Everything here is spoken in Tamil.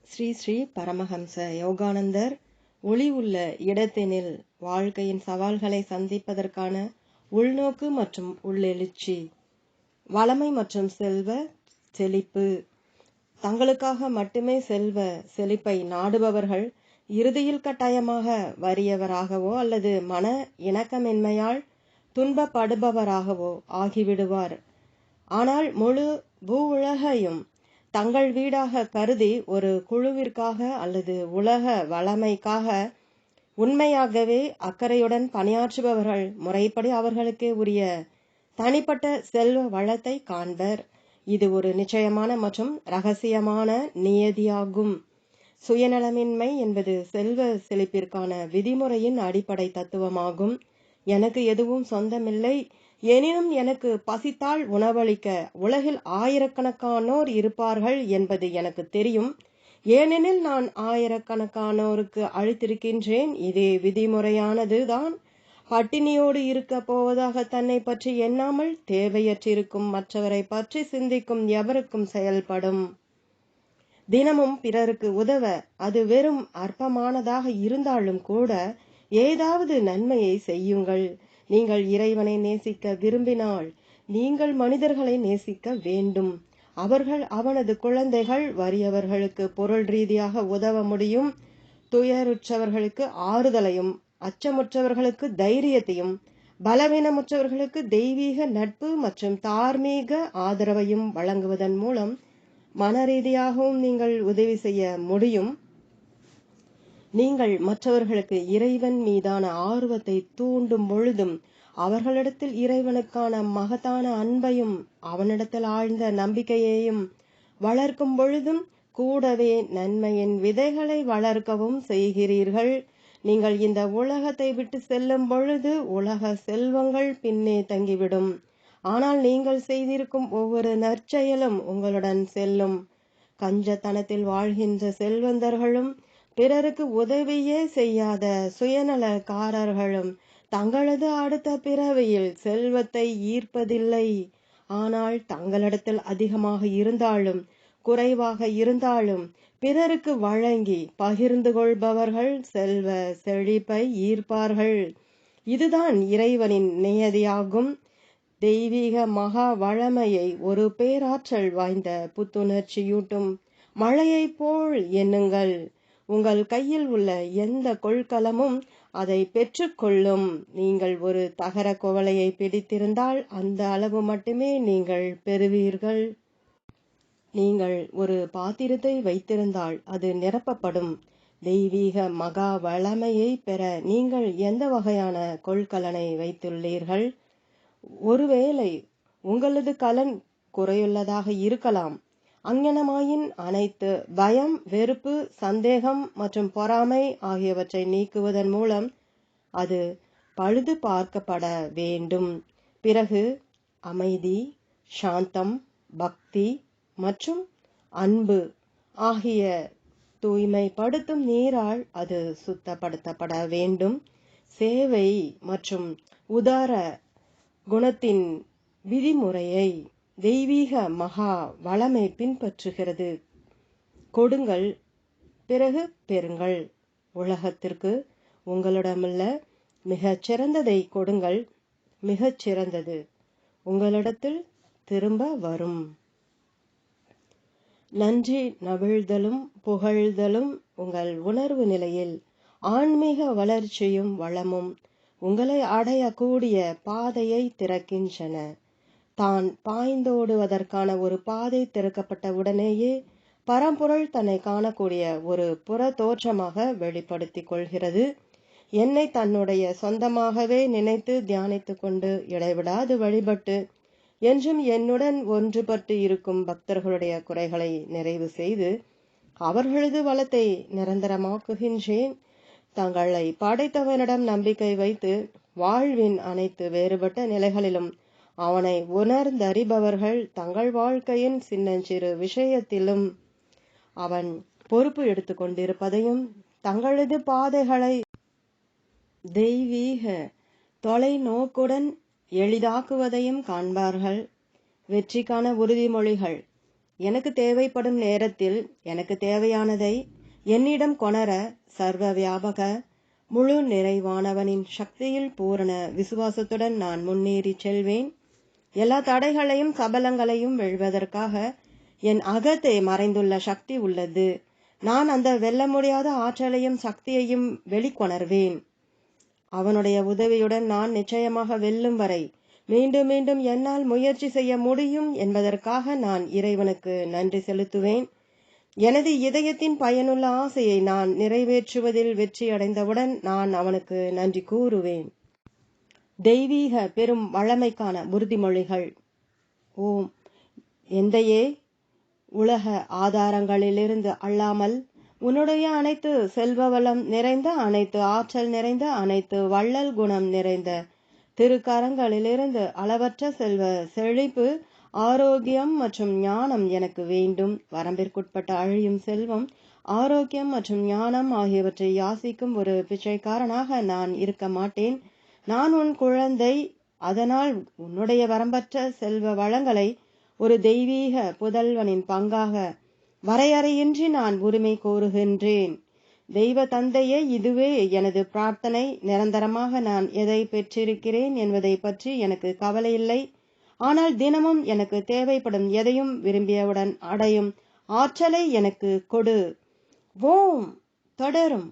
ஸ்ரீ ஸ்ரீ பரமஹம்ச யோகானந்தர் ஒளி உள்ள இடத்தினில் வாழ்க்கையின் சவால்களை சந்திப்பதற்கான உள்நோக்கு மற்றும் உள்ளெழுச்சி. வளமை மற்றும் செல்வ செழிப்பு. தங்களுக்காக மட்டுமே செல்வ செழிப்பை நாடுபவர்கள் இறுதியில் கட்டாயமாக வறியவராகவோ அல்லது மன இணக்கமின்மையால் துன்பப்படுபவராகவோ ஆகிவிடுவார். ஆனால் முழு பூ உலகையும் தங்கள் வீடாக கருதி ஒரு குழுவிற்காக அல்லது உலக வளமைக்காக உண்மையாகவே அக்கறையுடன் பணியாற்றுபவர்கள் முறைப்படி அவர்களுக்கே உரிய தனிப்பட்ட செல்வ வளத்தை காண்பர். இது ஒரு நிச்சயமான மற்றும் இரகசியமான நியதியாகும். சுயநலமின்மை என்பது செல்வ செழிப்பிற்கான விதிமுறையின் அடிப்படை தத்துவமாகும். எனக்கு எதுவும் சொந்தமில்லை, எனினும் எனக்கு பசித்தால் உணவளிக்க உலகில் ஆயிரக்கணக்கானோர் இருப்பார்கள் என்பது எனக்கு தெரியும், ஏனெனில் நான் ஆயிரக்கணக்கானோருக்கு அளித்திருக்கின்றேன். இதே விதிமுறையானது தான் பட்டினியோடு இருக்க போவதாக தன்னை பற்றி எண்ணாமல் தேவையற்றிருக்கும் மற்றவரை பற்றி சிந்திக்கும் எவருக்கும் செயல்படும். தினமும் பிறருக்கு உதவ, அது வெறும் அற்பமானதாக இருந்தாலும் கூட ஏதாவது நன்மையை செய்யுங்கள். நீங்கள் இறைவனை நேசிக்க விரும்பினால் நீங்கள் மனிதர்களை நேசிக்க வேண்டும். அவர்கள் அவனது குழந்தைகள். வறியவர்களுக்கு பொருள் ரீதியாக உதவ முடியும். துயருற்றவர்களுக்கு ஆறுதலையும், அச்சமுற்றவர்களுக்கு தைரியத்தையும், பலவீனமுற்றவர்களுக்கு தெய்வீக நட்பு மற்றும் தார்மீக ஆதரவையும் வழங்குவதன் மூலம் மன ரீதியாகவும் நீங்கள் உதவி செய்ய முடியும். நீங்கள் மற்றவர்களுக்கு இறைவன் மீதான ஆர்வத்தை தூண்டும் பொழுதும், அவர்களிடத்தில் இறைவனுக்கான மகத்தான அன்பையும் அவனிடத்தில் ஆழ்ந்த நம்பிக்கையையும் வளர்க்கும் பொழுதும் கூடவே நன்மையின் விதைகளை வளர்க்கவும் செய்கிறீர்கள். நீங்கள் இந்த உலகத்தை விட்டு செல்லும் பொழுது உலக செல்வங்கள் பின்னே தங்கிவிடும். ஆனால் நீங்கள் செய்திருக்கும் ஒவ்வொரு நற்செயலும் உங்களுடன் செல்லும். கஞ்சத்தனத்தில் வாழ்கின்ற செல்வந்தர்களும் பிறருக்கு உதவியே செய்யாத சுயநலக்காரர்களும் தங்களது அடுத்த பிறவியில் செல்வத்தை ஈர்ப்பதில்லை. ஆனால் தங்களிடத்தில் அதிகமாக இருந்தாலும் குறைவாக இருந்தாலும் பிறருக்கு வழங்கி பகிர்ந்து கொள்பவர்கள் செல்வ செழிப்பை ஈர்ப்பார்கள். இதுதான் இறைவனின் நியதியாகும். தெய்வீக மகா வளமையை ஒரு பேராற்றல் வாய்ந்த புத்துணர்ச்சியூட்டும் மழையை போல் எண்ணுங்கள். உங்கள் கையில் உள்ள எந்த கொள்கலமும் அதை பெற்றுக்கொள்ளும். நீங்கள் ஒரு தகர குவளையை பிடித்திருந்தால் அந்த அளவு மட்டுமே நீங்கள் பெறுவீர்கள். நீங்கள் ஒரு பாத்திரத்தை வைத்திருந்தால் அது நிரப்பப்படும். தெய்வீக மகா வளமையை பெற நீங்கள் எந்த வகையான கொள்கலனை வைத்துள்ளீர்கள்? ஒருவேளை உங்களது கலன் குறையுள்ளதாக இருக்கலாம். அங்ஙனமாயின் அனைத்து பயம், வெறுப்பு, சந்தேகம் மற்றும் பொறாமை ஆகியவற்றை நீக்குவதன் மூலம் அது பழுது பார்க்கப்பட வேண்டும். பிறகு அமைதி, சாந்தம், பக்தி மற்றும் அன்பு ஆகிய தூய்மைப்படுத்தும் நீரால் அது சுத்தப்படுத்தப்பட வேண்டும். சேவை மற்றும் உதார குணத்தின் விதிமுறையை தெய்வீக மகா வளமை பின்பற்றுகிறது. கொடுங்கள், பிறகு பெறுங்கள். உலகத்திற்கு உங்களிடமுள்ள மிகச் சிறந்ததை கொடுங்கள். மிகச் சிறந்தது உங்களிடத்தில் திரும்ப வரும். நன்றி நவிழ்தலும் புகழ்தலும் உங்கள் உணர்வு நிலையில் ஆன்மீக வளர்ச்சியும் வளமும் உங்களை அடையக்கூடிய பாதையை திறக்கின்றன. தான் பாய்ந்தோடுவதற்கான ஒரு பாதை திறக்கப்பட்ட உடனேயே பரம்பொருள் தன்னை காணக்கூடிய ஒரு புற தோற்றமாக வெளிப்படுத்திக் கொள்கிறது. என்னை தன்னுடைய சொந்தமாகவே நினைத்து தியானித்து கொண்டு இடைவிடாது வழிபட்டு என்றும் என்னுடன் ஒன்றுபட்டு இருக்கும் பக்தர்களுடைய குறைகளை நிறைவு செய்து அவர்களது வளத்தை நிரந்தரமாக்குகின்றேன். தங்களை படைத்தவனிடம் நம்பிக்கை வைத்து வாழ்வின் அனைத்து வேறுபட்ட நிலைகளிலும் அவனை உணர்ந்தறிபவர்கள் தங்கள் வாழ்க்கையின் சின்னஞ்சிறு விஷயத்திலும் அவன் பொறுப்பு எடுத்து கொண்டிருப்பதையும் தங்களது பாதைகளை தெய்வீக தொலைநோக்குடன் எளிதாக்குவதையும் காண்பார்கள். வெற்றிக்கான உறுதிமொழிகள். எனக்கு தேவைப்படும் நேரத்தில் எனக்கு தேவையானதை என்னிடம் கொணர சர்வ வியாபக முழு நிறைவானவனின் சக்தியில் பூரண விசுவாசத்துடன் நான் முன்னேறி செல்வேன். எல்லா தடைகளையும் சபலங்களையும் வெல்வதற்காக என் அகத்தே மறைந்துள்ள சக்தி உள்ளது. நான் அந்த வெல்ல முடியாத ஆற்றலையும் சக்தியையும் வெளிக்கொணர்வேன். அவனுடைய உதவியுடன் நான் நிச்சயமாக வெல்லும் வரை மீண்டும் மீண்டும் என்னால் முயற்சி செய்ய முடியும் என்பதற்காக நான் இறைவனுக்கு நன்றி செலுத்துவேன். எனது இதயத்தின் பயனுள்ள ஆசையை நான் நிறைவேற்றுவதில் வெற்றி அடைந்தவுடன் நான் அவனுக்கு நன்றி கூறுவேன். தெய்வீக பெரும் வளமைக்கான உறுதிமொழிகள். ஓம். எந்தையே, உலக ஆதாரங்களிலிருந்து அல்லாமல் உன்னுடைய அனைத்து செல்வ வளம் நிறைந்த, அனைத்து ஆற்றல் நிறைந்த, அனைத்து வள்ளல் குணம் நிறைந்த திருக்கரங்களிலிருந்து அளவற்ற செல்வ செழிப்பு, ஆரோக்கியம் மற்றும் ஞானம் எனக்கு வேண்டும். வரம்பிற்குட்பட்ட அழியும் செல்வம், ஆரோக்கியம் மற்றும் ஞானம் ஆகியவற்றை யாசிக்கும் ஒரு பிச்சைக்காரனாக நான் இருக்க மாட்டேன். நான் உன் குழந்தை. அதனால் உன்னுடைய வரம்பற்ற செல்வ வளங்களை ஒரு தெய்வீக புதல்வனின் பங்காக வரையறையின்றி நான் உரிமை கோருகின்றேன். தெய்வ தந்தையே, இதுவே எனது பிரார்த்தனை. நிரந்தரமாக நான் எதை பெற்றிருக்கிறேன் என்பதை பற்றி எனக்கு கவலை இல்லை. ஆனால் தினமும் எனக்கு தேவைப்படும் எதையும் விரும்பியவுடன் அடையும் ஆற்றலை எனக்கு கொடு. ஓம். தொடரும்.